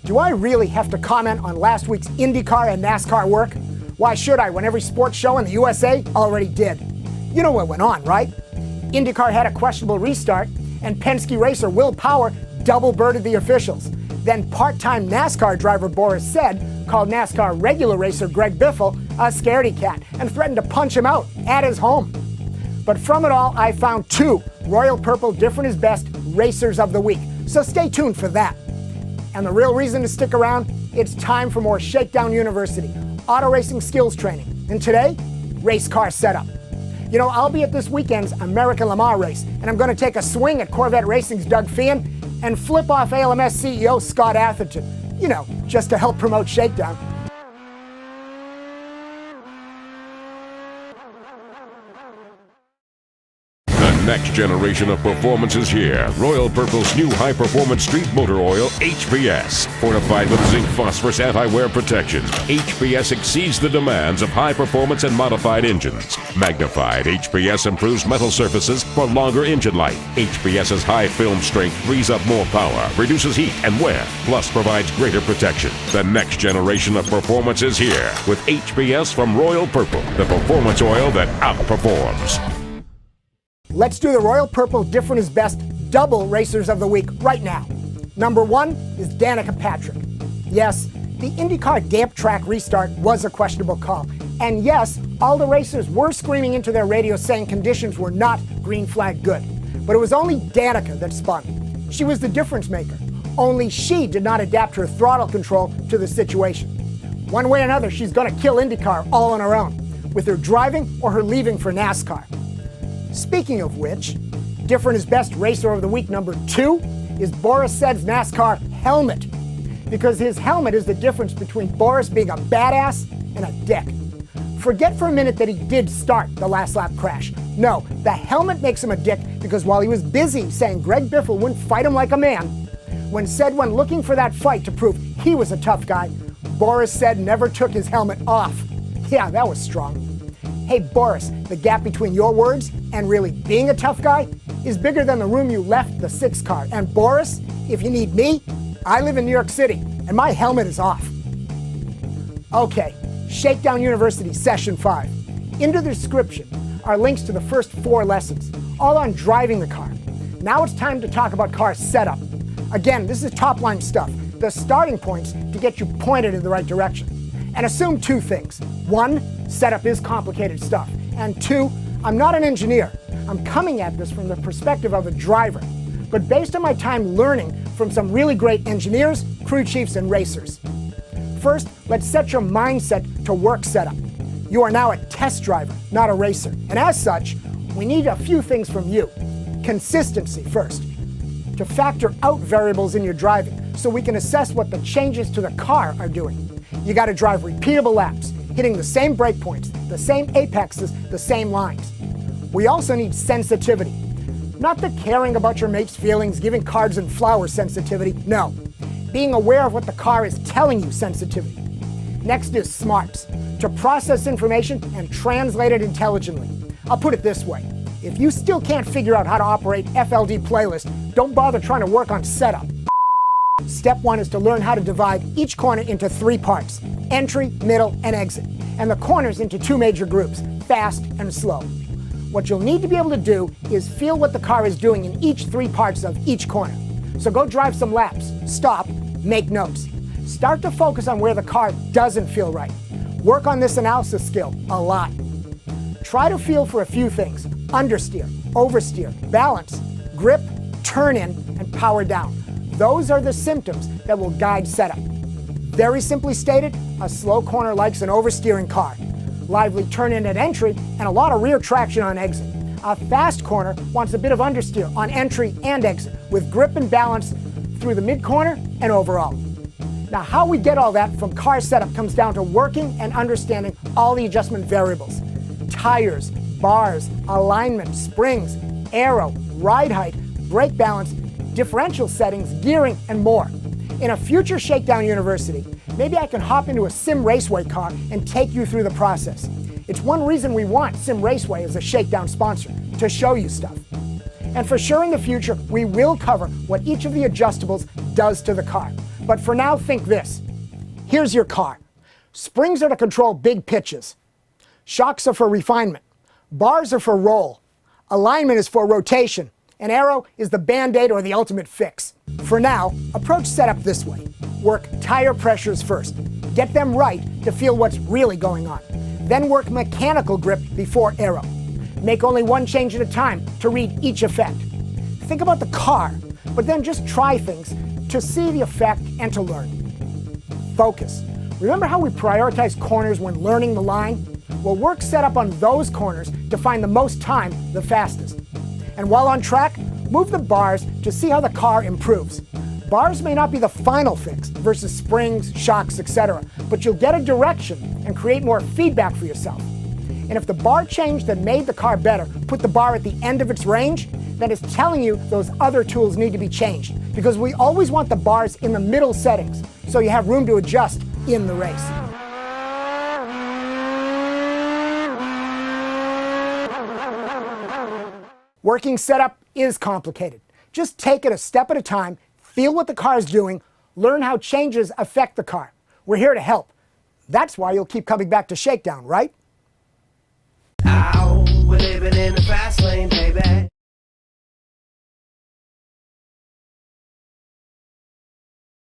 Do I really have to comment on last week's IndyCar and NASCAR work? Why should I when every sports show in the USA already did? You know what went on, right? IndyCar had a questionable restart, and Penske racer Will Power double-birded the officials. Then part-time NASCAR driver Boris Said called NASCAR regular racer Greg Biffle a scaredy cat and threatened to punch him out at his home. But from it all, I found two Royal Purple Different is Best Racers of the Week, so stay tuned for that. And the real reason to stick around, it's time for more Shakedown University, auto racing skills training. And today, race car setup. You know, I'll be at this weekend's American Le Mans race, and I'm going to take a swing at Corvette Racing's Doug Feehan and flip off ALMS CEO Scott Atherton, you know, just to help promote Shakedown. Next generation of performance is here. Royal Purple's new high-performance street motor oil, HPS. Fortified with zinc phosphorus anti-wear protection, HPS exceeds the demands of high-performance and modified engines. Magnified, HPS improves metal surfaces for longer engine life. HPS's high film strength frees up more power, reduces heat and wear, plus provides greater protection. The next generation of performance is here with HPS from Royal Purple, the performance oil that outperforms. Let's do the Royal Purple Different is Best Double Racers of the Week right now. Number one is Danica Patrick. Yes, the IndyCar damp track restart was a questionable call. And yes, all the racers were screaming into their radios saying conditions were not green flag good. But it was only Danica that spun. She was the difference maker. Only she did not adapt her throttle control to the situation. One way or another, she's going to kill IndyCar all on her own, with her driving or her leaving for NASCAR. Speaking of which, Different is Best Racer of the Week number two is Boris Said's NASCAR helmet. Because his helmet is the difference between Boris being a badass and a dick. Forget for a minute that he did start the last lap crash. No, the helmet makes him a dick because while he was busy saying Greg Biffle wouldn't fight him like a man, when Said went looking for that fight to prove he was a tough guy, Boris Said never took his helmet off. Yeah, that was strong. Hey Boris, the gap between your words and really being a tough guy is bigger than the room you left the 6 car. And Boris, if you need me, I live in New York City and my helmet is off. Okay, Shakedown University Session 5. In the description are links to the first 4 lessons, all on driving the car. Now it's time to talk about car setup. Again, this is top line stuff, the starting points to get you pointed in the right direction. And assume 2 things. 1, setup is complicated stuff. And 2, I'm not an engineer. I'm coming at this from the perspective of a driver, but based on my time learning from some really great engineers, crew chiefs, and racers. First, let's set your mindset to work setup. You are now a test driver, not a racer. And as such, we need a few things from you. Consistency first, to factor out variables in your driving so we can assess what the changes to the car are doing. You got to drive repeatable laps, hitting the same breakpoints, the same apexes, the same lines. We also need sensitivity. Not the caring about your mate's feelings, giving cards and flowers sensitivity, no. Being aware of what the car is telling you sensitivity. Next is smarts, to process information and translate it intelligently. I'll put it this way. If you still can't figure out how to operate FLD playlist, don't bother trying to work on setup. Step 1 is to learn how to divide each corner into 3 parts, entry, middle, and exit, and the corners into 2 major groups, fast and slow. What you'll need to be able to do is feel what the car is doing in each 3 parts of each corner. So go drive some laps, stop, make notes. Start to focus on where the car doesn't feel right. Work on this analysis skill a lot. Try to feel for a few things: understeer, oversteer, balance, grip, turn in, and power down. Those are the symptoms that will guide setup. Very simply stated, a slow corner likes an oversteering car, lively turn-in at entry, and a lot of rear traction on exit. A fast corner wants a bit of understeer on entry and exit, with grip and balance through the mid-corner and overall. Now, how we get all that from car setup comes down to working and understanding all the adjustment variables. Tires, bars, alignment, springs, aero, ride height, brake balance, differential settings, gearing, and more. In a future Shakedown University, maybe I can hop into a Sim Raceway car and take you through the process. It's one reason we want Sim Raceway as a Shakedown sponsor, to show you stuff. And for sure in the future, we will cover what each of the adjustables does to the car. But for now, think this. Here's your car. Springs are to control big pitches. Shocks are for refinement. Bars are for roll. Alignment is for rotation. And aero is the band-aid or the ultimate fix. For now, approach setup this way. Work tire pressures first. Get them right to feel what's really going on. Then work mechanical grip before aero. Make only one change at a time to read each effect. Think about the car, but then just try things to see the effect and to learn. Focus. Remember how we prioritize corners when learning the line? Well, work setup on those corners to find the most time the fastest. And while on track, move the bars to see how the car improves. Bars may not be the final fix versus springs, shocks, etc., but you'll get a direction and create more feedback for yourself. And if the bar change that made the car better put the bar at the end of its range, then it's telling you those other tools need to be changed, because we always want the bars in the middle settings so you have room to adjust in the race. Working setup is complicated. Just take it a step at a time, feel what the car is doing, learn how changes affect the car. We're here to help. That's why you'll keep coming back to Shakedown, right?